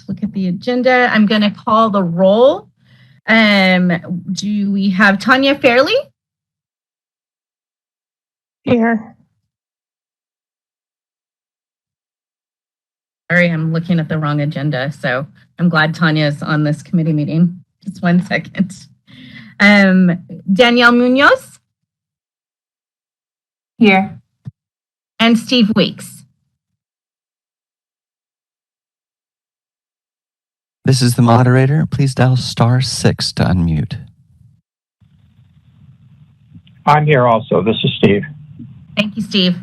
look at the agenda. I'm going to call the roll. Do we have Tanya Fairley? Here. Sorry, I'm looking at the wrong agenda, so I'm glad Tanya is on this committee meeting. Just 1 second. Danielle Munoz? Here. And Steve Weeks? This is the moderator. Please dial *6 to unmute. I'm here also. This is Steve. Thank you, Steve.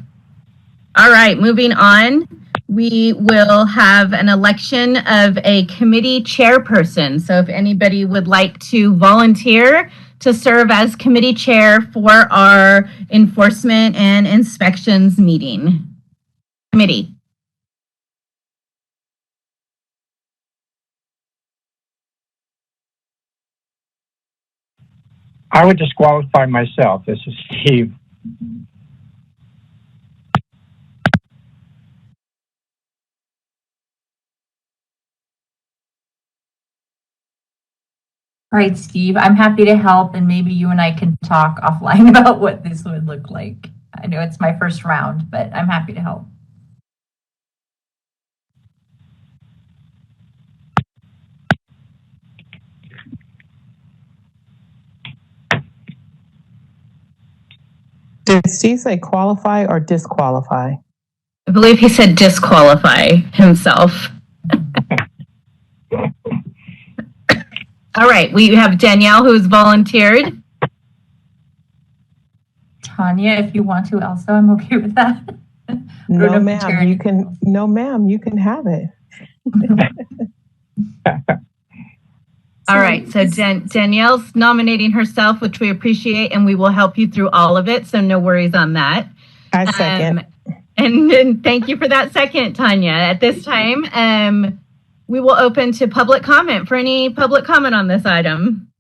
All right, moving on. We will have an election of a committee chairperson. So if anybody would like to volunteer to serve as committee chair for our enforcement and inspections meeting committee. I would disqualify myself. This is Steve. All right, Steve, I'm happy to help, and maybe you and I can talk offline about what this would look like. I know it's my first round, but I'm happy to help. Did Steve say qualify or disqualify? I believe he said disqualify himself. All right, we have Danielle who's volunteered. Tanya, if you want to also, I'm okay with that. No, ma'am, you can. No, ma'am, you can have it. All right, so Danielle's nominating herself, which we appreciate, and we will help you through all of it, so no worries on that. I second. And thank you for that second, Tanya. At this time, we will open to public comment for any public comment on this item.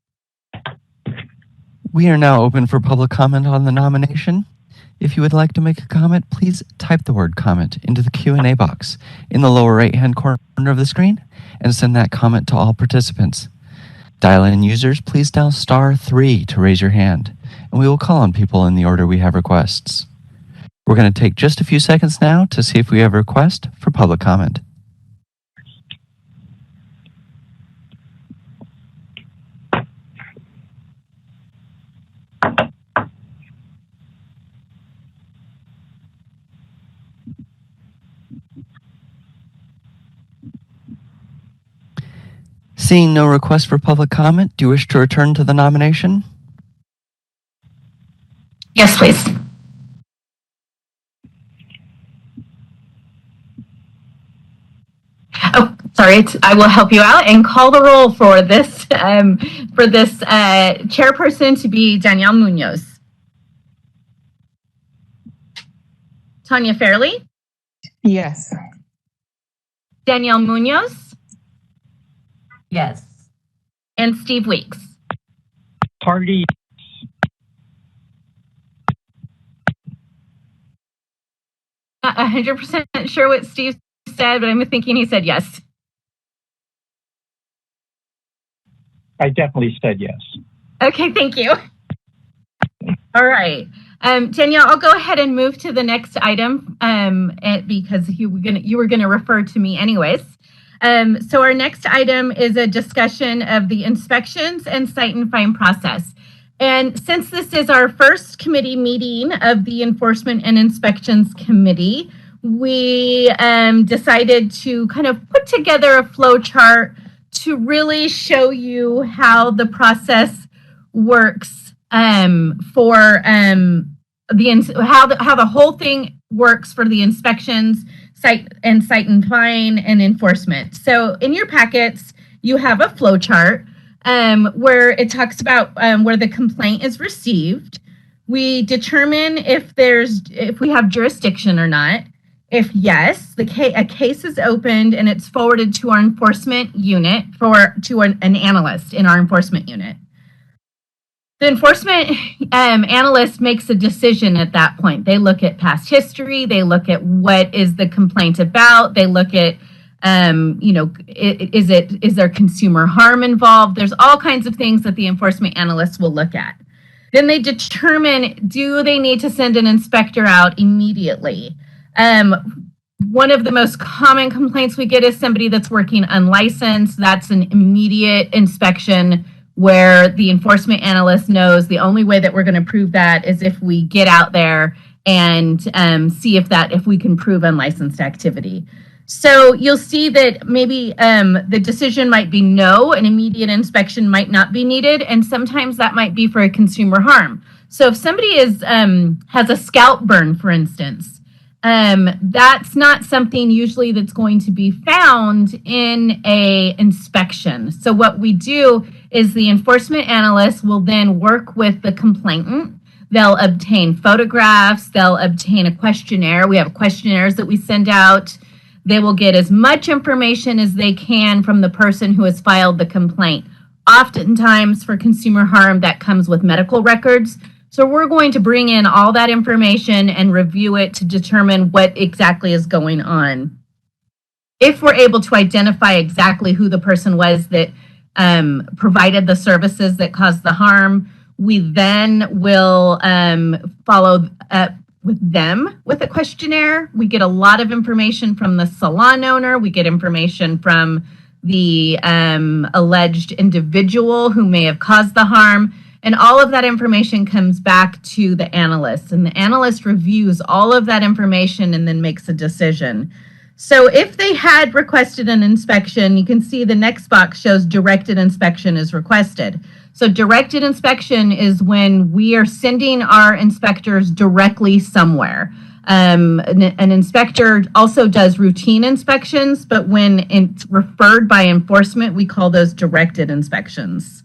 We are now open for public comment on the nomination. If you would like to make a comment, please type the word comment into the Q&A box in the lower right-hand corner of the screen and send that comment to all participants. Dial-in users, please dial *3 to raise your hand, and we will call on people in the order we have requests. We're going to take just a few seconds now to see if we have a request for public comment. Seeing no request for public comment, do you wish to return to the nomination? Yes, please. Oh, sorry. I will help you out and call the roll for this chairperson to be Danielle Munoz. Tanya Fairley? Yes. Danielle Munoz? Yes. And Steve Weeks? Party. Not 100% sure what Steve said, but I'm thinking he said yes. I definitely said yes. Okay, thank you. All right. Danielle, I'll go ahead and move to the next item because you were going to refer to me anyways. So our next item is a discussion of the inspections and cite and fine process. And since this is our first committee meeting of the Enforcement and Inspections Committee, we decided to kind of put together a flow chart to really show you how the process works for how the whole thing works for the inspections, cite and fine and enforcement. So in your packets, you have a flow chart where it talks about where the complaint is received. We determine if we have jurisdiction or not. If yes, a case is opened and it's forwarded to our enforcement unit to an analyst in our enforcement unit. The enforcement analyst makes a decision at that point. They look at past history. They look at what is the complaint about. They look at Is there consumer harm involved? There's all kinds of things that the enforcement analysts will look at. Then they determine, do they need to send an inspector out immediately? One of the most common complaints we get is somebody that's working unlicensed. That's an immediate inspection where the enforcement analyst knows the only way that we're going to prove that is if we get out there and see if we can prove unlicensed activity. So you'll see that maybe the decision might be no, an immediate inspection might not be needed, and sometimes that might be for a consumer harm. So if somebody has a scalp burn, for instance, that's not something usually that's going to be found in a inspection. So what we do is the enforcement analyst will then work with the complainant. They'll obtain photographs, they'll obtain a questionnaire. We have questionnaires that we send out. They will get as much information as they can from the person who has filed the complaint. Oftentimes for consumer harm, that comes with medical records. So we're going to bring in all that information and review it to determine what exactly is going on. If we're able to identify exactly who the person was that provided the services that caused the harm, we then will follow up with them with a questionnaire. We get a lot of information from the salon owner. We get information from the alleged individual who may have caused the harm. And all of that information comes back to the analyst. And the analyst reviews all of that information and then makes a decision. So if they had requested an inspection, you can see the next box shows directed inspection is requested. So directed inspection is when we are sending our inspectors directly somewhere. An inspector also does routine inspections, but when it's referred by enforcement, we call those directed inspections.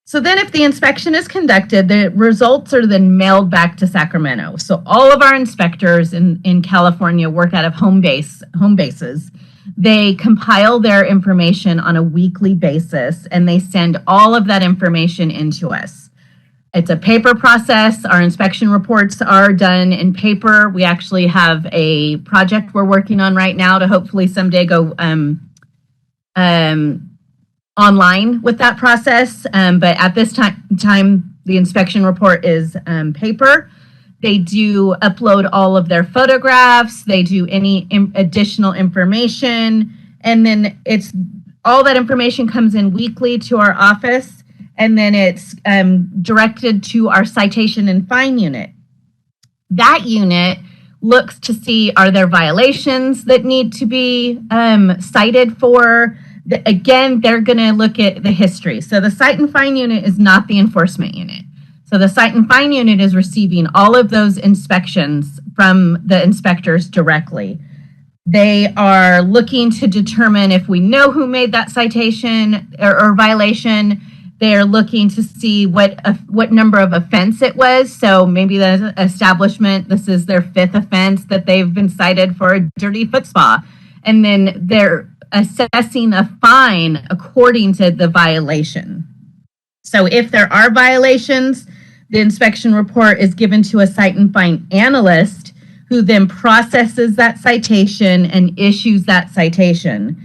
So then if the inspection is conducted, the results are then mailed back to Sacramento. So all of our inspectors in California work out of home bases. They compile their information on a weekly basis, and they send all of that information into us. It's a paper process. Our inspection reports are done in paper. We actually have a project we're working on right now to hopefully someday go online with that process. But at this time, the inspection report is paper. They do upload all of their photographs. They do any additional information. And then it's all that information comes in weekly to our office. And then it's directed to our citation and fine unit. That unit looks to see, are there violations that need to be cited for? Again, they're going to look at the history. So the cite and fine unit is not the enforcement unit. So the cite and fine unit is receiving all of those inspections from the inspectors directly. They are looking to determine if we know who made that citation or violation. They're looking to see what number of offense it was. So maybe the establishment, this is their 5th offense that they've been cited for a dirty foot spa. And then they're assessing a fine according to the violation. So if there are violations, the inspection report is given to a cite and fine analyst who then processes that citation and issues that citation.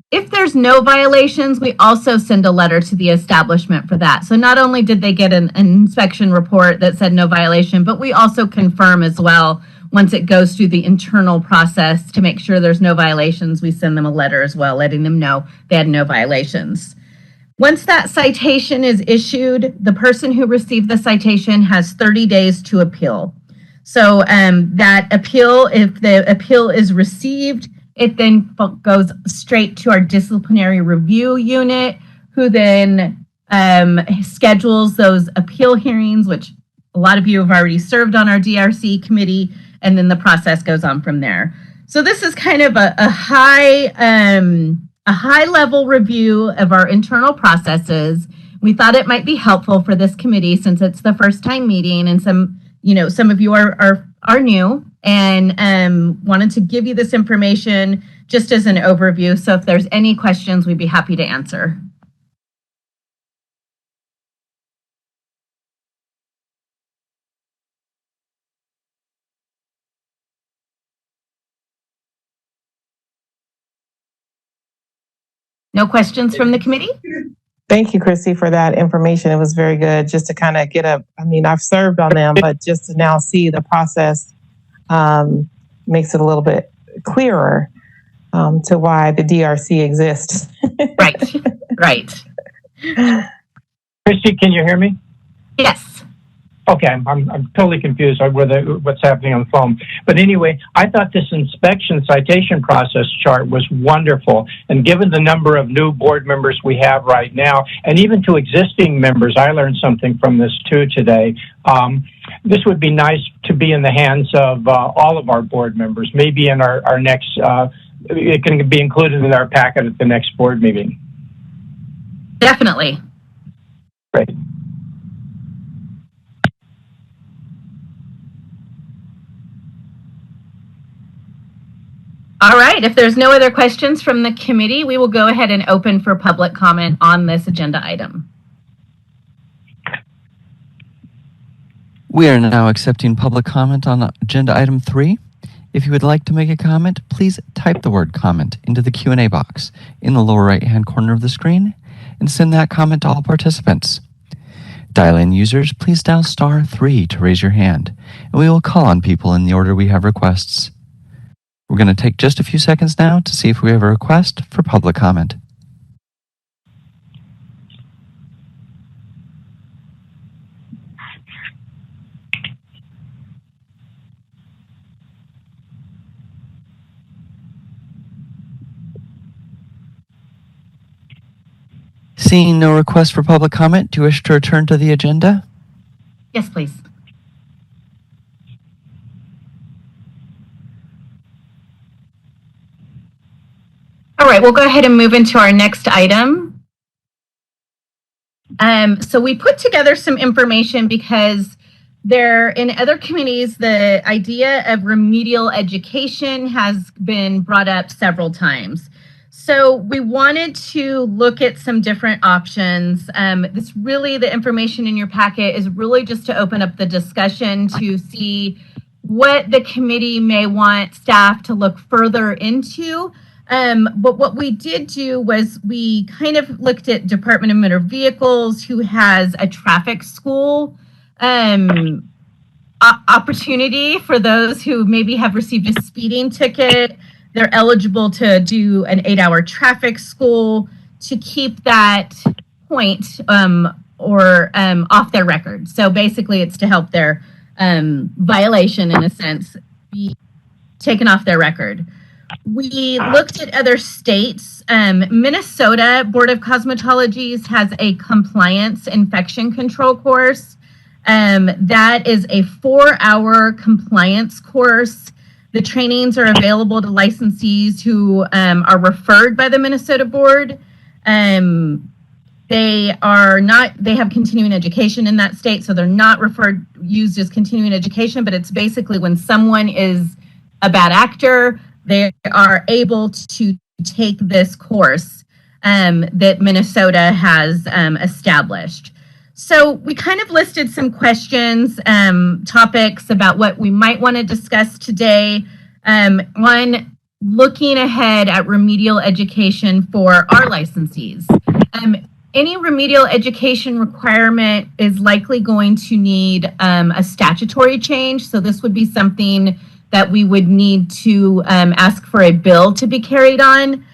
If there's no violations, we also send a letter to the establishment for that. So not only did they get an inspection report that said no violation, but we also confirm as well. Once it goes through the internal process to make sure there's no violations, we send them a letter as well, letting them know they had no violations. Once that citation is issued, the person who received the citation has 30 days to appeal. So that appeal, if the appeal is received, it then goes straight to our disciplinary review unit, who then schedules those appeal hearings, which a lot of you have already served on our DRC committee, and then the process goes on from there. So this is kind of a high level review of our internal processes. We thought it might be helpful for this committee since it's the first time meeting, and some of you are new, and wanted to give you this information just as an overview. So if there's any questions, we'd be happy to answer. No questions from the committee? Thank you, Christy, for that information. It was very good just to kind of I've served on them, but just to now see the process makes it a little bit clearer to why the DRC exists. Right. Christy, can you hear me? Yes. Okay, I'm totally confused with what's happening on the phone. But anyway, I thought this inspection citation process chart was wonderful. And given the number of new board members we have right now, and even to existing members, I learned something from this too today. This would be nice to be in the hands of all of our board members. Maybe in our next, it can be included in our packet at the next board meeting. Definitely. Great. All right, if there's no other questions from the committee, we will go ahead and open for public comment on this agenda item. We are now accepting public comment on agenda item 3. If you would like to make a comment, please type the word comment into the Q&A box in the lower right-hand corner of the screen and send that comment to all participants. Dial-in users, please dial *3 to raise your hand, and we will call on people in the order we have requests. We're going to take just a few seconds now to see if we have a request for public comment. Seeing no request for public comment, do you wish to return to the agenda? Yes, please. All right, we'll go ahead and move into our next item. So we put together some information because in other communities, the idea of remedial education has been brought up several times. So we wanted to look at some different options. The information in your packet is really just to open up the discussion to see what the committee may want staff to look further into. But what we did do was we kind of looked at Department of Motor Vehicles, who has a traffic school opportunity for those who maybe have received a speeding ticket. They're eligible to do an 8-hour traffic school to keep that point off their record. So basically it's to help their violation, in a sense, be taken off their record. We looked at other states. Minnesota Board of Cosmetology has a compliance infection control course. That is a 4-hour compliance course. The trainings are available to licensees who are referred by the Minnesota Board. They have continuing education in that state, so they're not used as continuing education, but it's basically when someone is a bad actor, they are able to take this course that Minnesota has established. So we kind of listed some questions, topics about what we might want to discuss today. One, looking ahead at remedial education for our licensees. Any remedial education requirement is likely going to need a statutory change. So this would be something that we would need to ask for a bill to be carried on.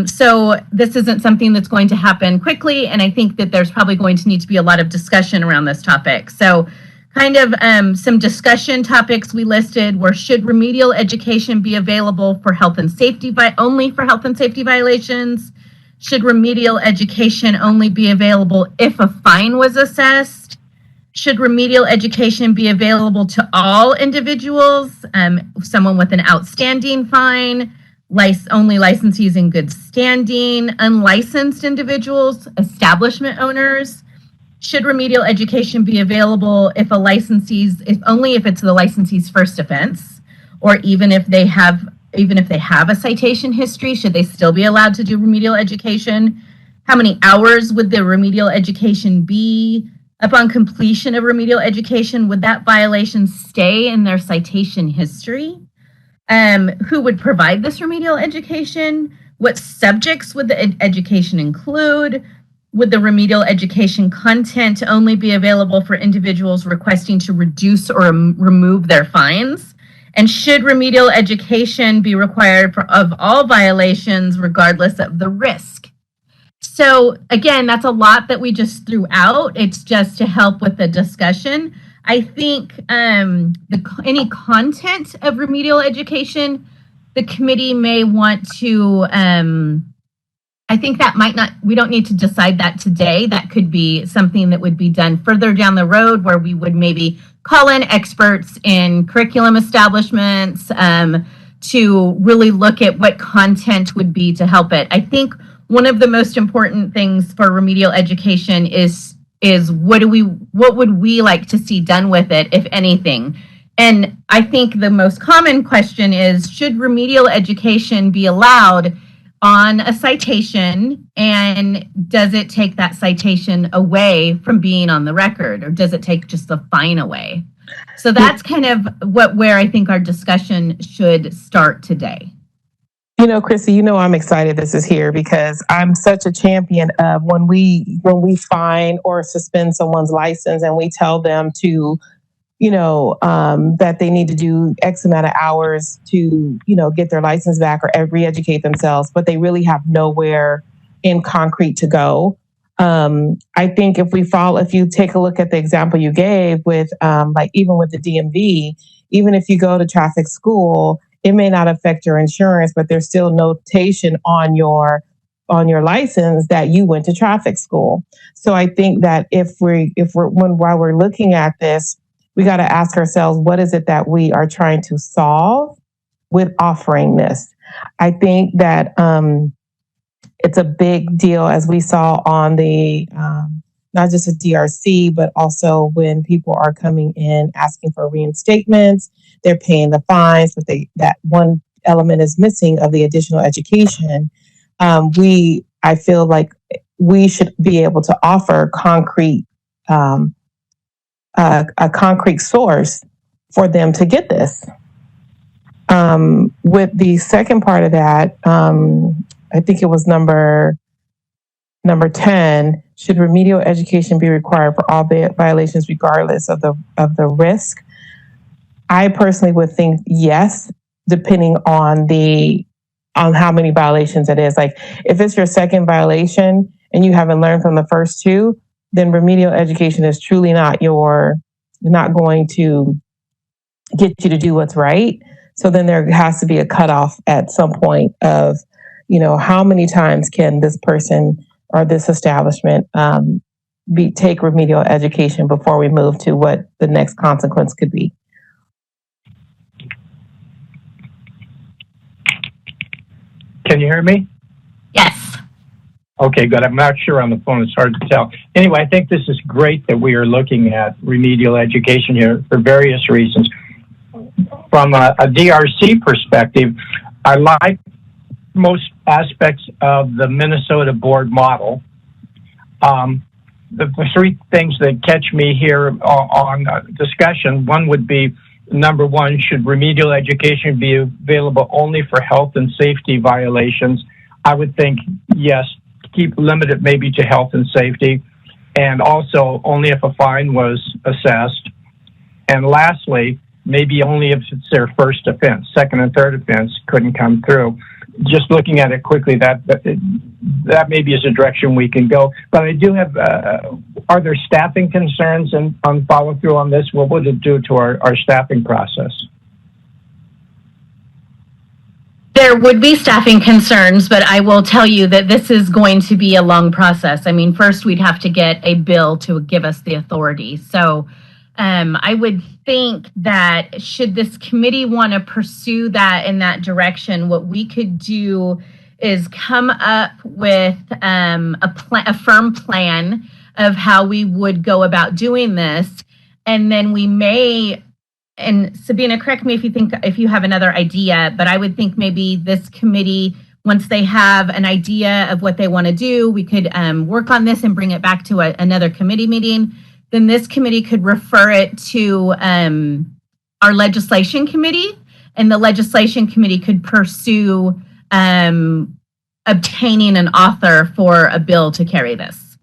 So this isn't something that's going to happen quickly, and I think that there's probably going to need to be a lot of discussion around this topic. So kind of some discussion topics we listed were, should remedial education be available for health and safety only for health and safety violations? Should remedial education only be available if a fine was assessed? Should remedial education be available to all individuals? Someone with an outstanding fine, only licensees in good standing, unlicensed individuals, establishment owners? Should remedial education be available if only if it's the licensee's first offense, or even if they have a citation history, should they still be allowed to do remedial education? How many hours would the remedial education be? Upon completion of remedial education, would that violation stay in their citation history? Who would provide this remedial education? What subjects would the education include? Would the remedial education content only be available for individuals requesting to reduce or remove their fines? And should remedial education be required of all violations regardless of the risk? So again, that's a lot that we just threw out. It's just to help with the discussion. I think any content of remedial education, the committee may want to, I think that we don't need to decide that today. That could be something that would be done further down the road, where we would maybe call in experts in curriculum establishments to really look at what content would be to help it. I think one of the most important things for remedial education is what would we like to see done with it, if anything? And I think the most common question is, should remedial education be allowed on a citation, and does it take that citation away from being on the record, or does it take just the fine away? So that's kind of where I think our discussion should start today. You know, Chrissy, you know I'm excited this is here, because I'm such a champion of when we fine or suspend someone's license and we tell them to, that they need to do X amount of hours to, get their license back or re-educate themselves, but they really have nowhere in concrete to go. I think if you take a look at the example you gave with, even with the DMV, even if you go to traffic school, it may not affect your insurance, but there's still notation on your license that you went to traffic school. So I think that while we're looking at this, we got to ask ourselves, what is it that we are trying to solve with offering this? I think that it's a big deal, as we saw on the not just a DRC, but also when people are coming in asking for reinstatements, they're paying the fines, but that one element is missing of the additional education. I feel like we should be able to offer a concrete source for them to get this. With the second part of that, I think it was number 10. Should remedial education be required for all violations, regardless of the risk? I personally would think yes, depending on how many violations it is. Like, if it's your second violation and you haven't learned from the first two, then remedial education is truly not going to get you to do what's right. So then there has to be a cutoff at some point of, how many times can this person or this establishment take remedial education before we move to what the next consequence could be. Can you hear me? Yes. Okay, good. I'm not sure on the phone. It's hard to tell. Anyway, I think this is great that we are looking at remedial education here for various reasons. From a DRC perspective, I like most aspects of the Minnesota board model. The three things that catch me here on discussion, one would be, number one, should remedial education be available only for health and safety violations? I would think yes, limit it maybe to health and safety, and also only if a fine was assessed. And lastly, maybe only if it's their first offense. Second and third offense couldn't come through. Just looking at it quickly, that maybe is a direction we can go. But I do have, are there staffing concerns on follow through on this? What would it do to our staffing process? There would be staffing concerns, but I will tell you that this is going to be a long process. I mean, first we'd have to get a bill to give us the authority. So I would think that should this committee want to pursue that in that direction, what we could do is come up with a firm plan of how we would go about doing this. And then we may, and Sabina, correct me if you have another idea, but I would think maybe this committee, once they have an idea of what they want to do, we could work on this and bring it back to another committee meeting. Then this committee could refer it to our legislation committee, and the legislation committee could pursue obtaining an author for a bill to carry this?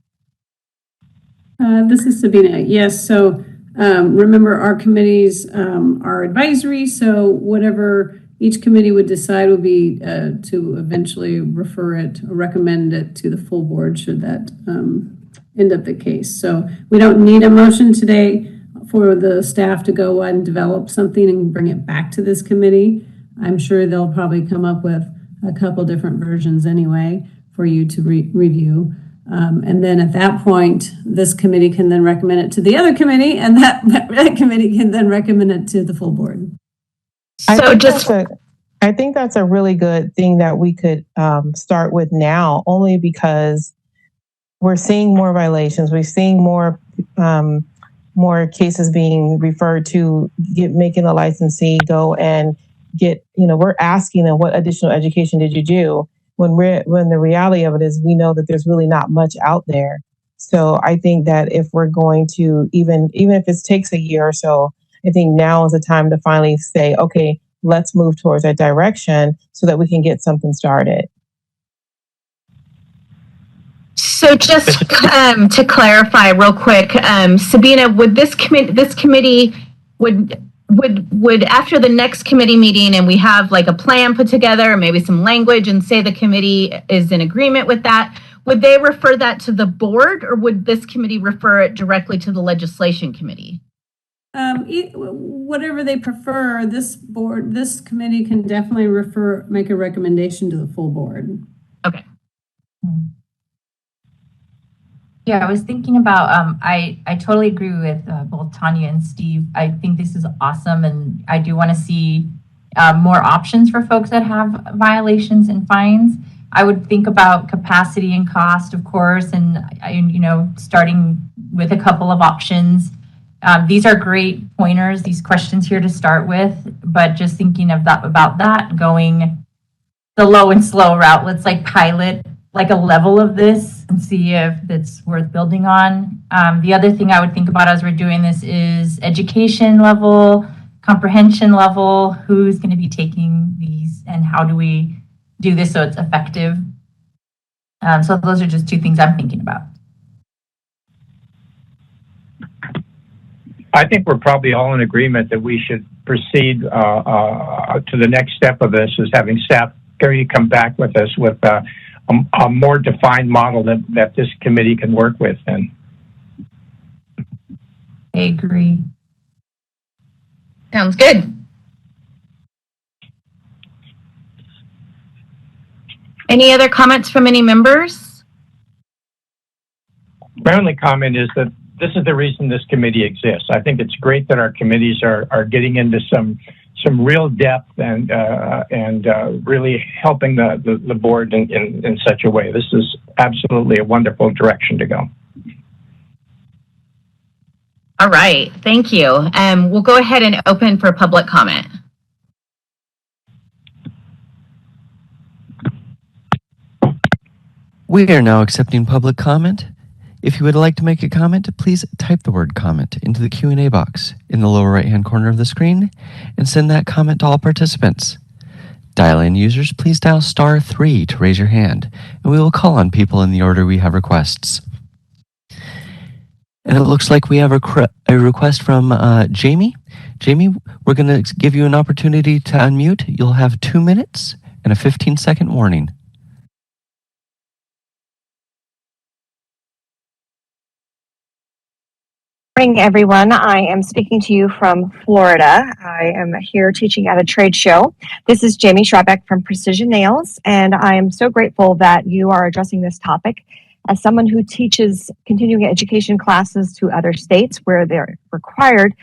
This is Sabina. Yes. So remember, our committees are advisory. So whatever each committee would decide would be to eventually refer it or recommend it to the full board should that end up the case. So we don't need a motion today for the staff to go and develop something and bring it back to this committee. I'm sure they'll probably come up with a couple different versions anyway for you to review. And then at that point, this committee can then recommend it to the other committee, and that committee can then recommend it to the full board. I think that's a really good thing that we could start with now, only because we're seeing more violations. We're seeing more cases being referred to making the licensee go and get, we're asking them, what additional education did you do? When the reality of it is, we know that there's really not much out there. So I think that if we're going to, even if it takes a year or so, I think now is the time to finally say, okay, let's move towards that direction so that we can get something started. So just to clarify real quick, Sabina, would this committee would after the next committee meeting and we have like a plan put together or maybe some language and say the committee is in agreement with that, would they refer that to the board or would this committee refer it directly to the legislation committee? Whatever they prefer, this committee can definitely make a recommendation to the full board. Okay. Yeah, I was thinking about, I totally agree with both Tanya and Steve. I think this is awesome, and I do want to see more options for folks that have violations and fines. I would think about capacity and cost, of course, and starting with a couple of options. These are great pointers, these questions here to start with, but just thinking about that, going the low and slow route. Let's pilot a level of this and see if it's worth building on. The other thing I would think about as we're doing this is education level, comprehension level, who's going to be taking these and how do we do this so it's effective. So those are just two things I'm thinking about. I think we're probably all in agreement that we should proceed to the next step of this, is having staff come back with us with a more defined model that this committee can work with. And I agree. Sounds good. Any other comments from any members? my only comment is that this is the reason this committee exists. I think it's great that our committees are getting into some real depth and really helping the board in such a way. This is absolutely a wonderful direction to go. All right, thank you. We'll go ahead and open for public comment. We are now accepting public comment. If you would like to make a comment, please type the word comment into the Q&A box in the lower right-hand corner of the screen and send that comment to all participants. Dial-in users, please dial *3 to raise your hand, and we will call on people in the order we have requests. And it looks like we have a request from Jamie. Jamie, we're going to give you an opportunity to unmute. You'll have 2 minutes and a 15-second warning. Morning, everyone. I am speaking to you from Florida. I am here teaching at a trade show. This is Jamie Schreibeck from Precision Nails, and I am so grateful that you are addressing this topic. As someone who teaches continuing education classes to other states where they're required,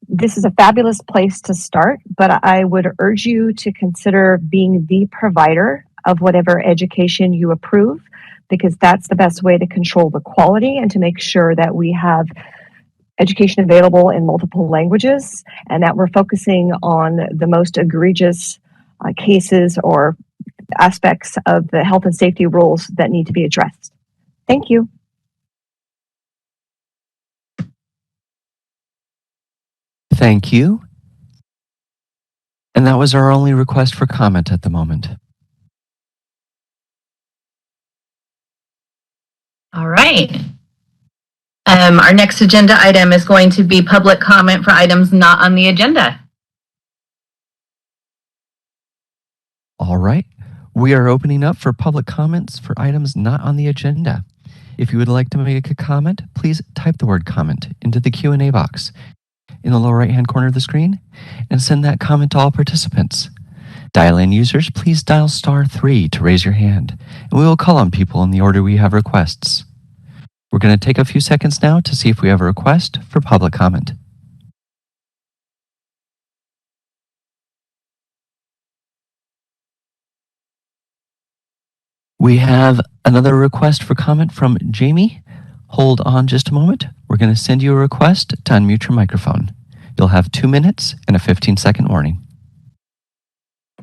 this is a fabulous place to start, but I would urge you to consider being the provider of whatever education you approve, because that's the best way to control the quality and to make sure that we have education available in multiple languages, and that we're focusing on the most egregious cases or aspects of the health and safety rules that need to be addressed. Thank you. Thank you. And that was our only request for comment at the moment. All right. Our next agenda item is going to be public comment for items not on the agenda. All right. We are opening up for public comments for items not on the agenda. If you would like to make a comment, please type the word comment into the Q&A box in the lower right-hand corner of the screen and send that comment to all participants. Dial-in users, please dial *3 to raise your hand, and we will call on people in the order we have requests. We're going to take a few seconds now to see if we have a request for public comment. We have another request for comment from Jamie. Hold on just a moment. We're going to send you a request to unmute your microphone. You'll have 2 minutes and a 15-second warning.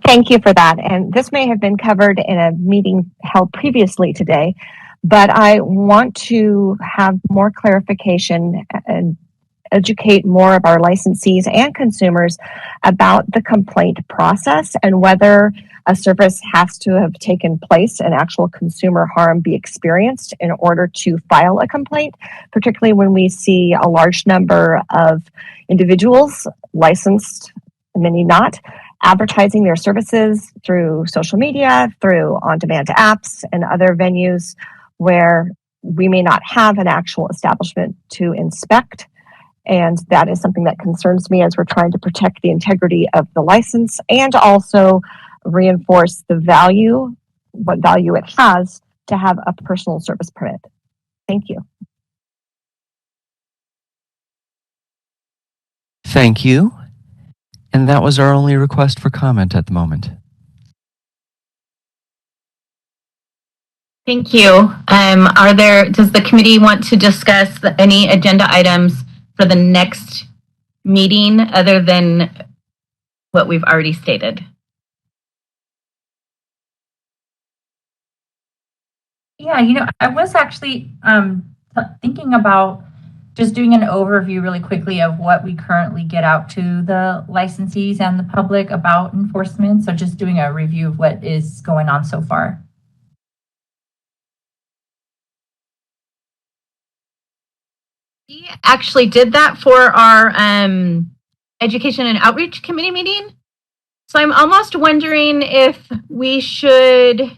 Thank you for that. And this may have been covered in a meeting held previously today, but I want to have more clarification and educate more of our licensees and consumers about the complaint process and whether a service has to have taken place and actual consumer harm be experienced in order to file a complaint, particularly when we see a large number of individuals, licensed, many not, advertising their services through social media, through on-demand apps and other venues where we may not have an actual establishment to inspect. And that is something that concerns me as we're trying to protect the integrity of the license and also reinforce the value, what value it has to have a personal service permit. Thank you. Thank you. And that was our only request for comment at the moment. Thank you. Does the committee want to discuss any agenda items for the next meeting other than what we've already stated? Yeah, I was actually thinking about just doing an overview really quickly of what we currently get out to the licensees and the public about enforcement. So just doing a review of what is going on so far. We actually did that for our education and outreach committee meeting. So I'm almost wondering if we should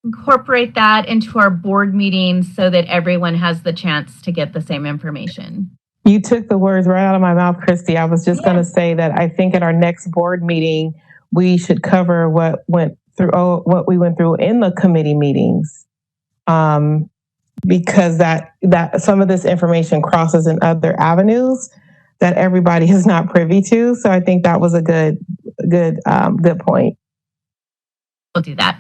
incorporate that into our board meetings so that everyone has the chance to get the same information. You took the words right out of my mouth, Christy. I was just going to say that I think at our next board meeting, we should cover what we went through in the committee meetings. Because that some of this information crosses in other avenues that everybody is not privy to. So I think that was a good point. We'll do that.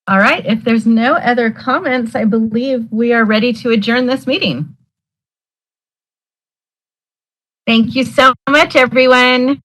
All right. If there's no other comments, I believe we are ready to adjourn this meeting. Thank you so much, everyone.